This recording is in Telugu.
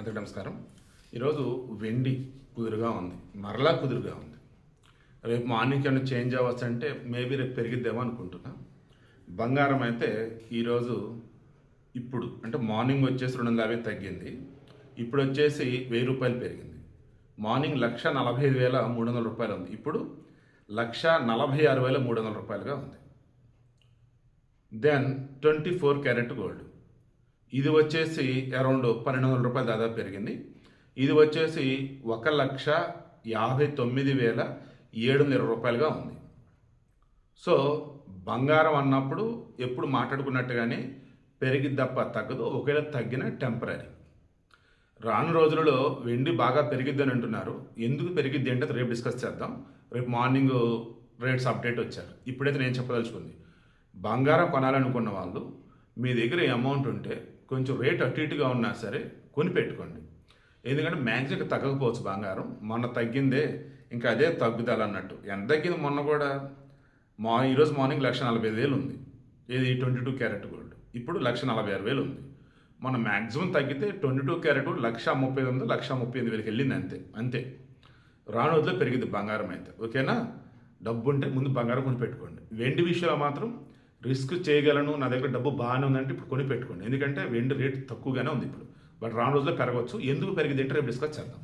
అందరికీ నమస్కారం. ఈరోజు వెండి కుదురుగా ఉంది, మరలా కుదురుగా ఉంది. రేపు మార్నింగ్ ఏమైనా చేంజ్ అవ్వచ్చు అంటే మేబీ రేపు పెరిగిద్దేమో అనుకుంటున్నా. బంగారం అయితే ఈరోజు ఇప్పుడు అంటే మార్నింగ్ వచ్చేసి 250 తగ్గింది, ఇప్పుడు వచ్చేసి 1000 రూపాయలు పెరిగింది. మార్నింగ్ 1,45,300 రూపాయలు ఉంది, ఇప్పుడు 1,46,300 రూపాయలుగా ఉంది. దెన్ 24 క్యారెట్ గోల్డ్, ఇది వచ్చేసి అరౌండ్ 1,200 రూపాయలు దాదాపు పెరిగింది. ఇది వచ్చేసి 1,59,720 రూపాయలుగా ఉంది. సో బంగారం అన్నప్పుడు ఎప్పుడు మాట్లాడుకున్నట్టుగానే పెరిగిద్ది తప్ప తగ్గదు, ఒకవేళ తగ్గిన టెంపరీ. రాను రోజులలో వెండి బాగా పెరిగిద్దని అంటున్నారు. ఎందుకు పెరిగిద్ది అంటే రేపు డిస్కస్ చేద్దాం. రేపు మార్నింగ్ రేట్స్ అప్డేట్ వచ్చారు. ఇప్పుడైతే నేను చెప్పదలుచుకుంది, బంగారం కొనాలనుకున్న వాళ్ళు మీ దగ్గర అమౌంట్ ఉంటే కొంచెం రేట్ అటు ఇటుగా ఉన్నా సరే కొని పెట్టుకోండి. ఎందుకంటే మ్యాక్సిమం తగ్గకపోవచ్చు. బంగారం మొన్న తగ్గిందే, ఇంకా అదే తగ్గుదల అన్నట్టు. ఎంత తగ్గింది మొన్న కూడా? ఈరోజు మార్నింగ్ 1,45,000 ఉంది, ఇది 22 క్యారెట్ గోల్డ్. ఇప్పుడు 1,46,000 ఉంది. మన మ్యాక్సిమం తగ్గితే 22 క్యారెట్ 1,39,000 1,38,000 వెళ్ళింది, అంతే అంతే. రాను రోజుల్లో పెరిగింది బంగారం అయితే. ఓకేనా? డబ్బు ఉంటే ముందు బంగారం కొని పెట్టుకోండి. వెండి విషయంలో మాత్రం రిస్క్ చేయగలను, నా దగ్గర డబ్బు బాగానే ఉందంటే ఇప్పుడు కొని పెట్టుకోండి. ఎందుకంటే వెండి రేట్ తక్కువగానే ఉంది ఇప్పుడు, బట్ రాను రోజుల్లో పెరగవచ్చు. ఎందుకు పెరిగింది అంటే రేపు డిస్కస్ చేద్దాం.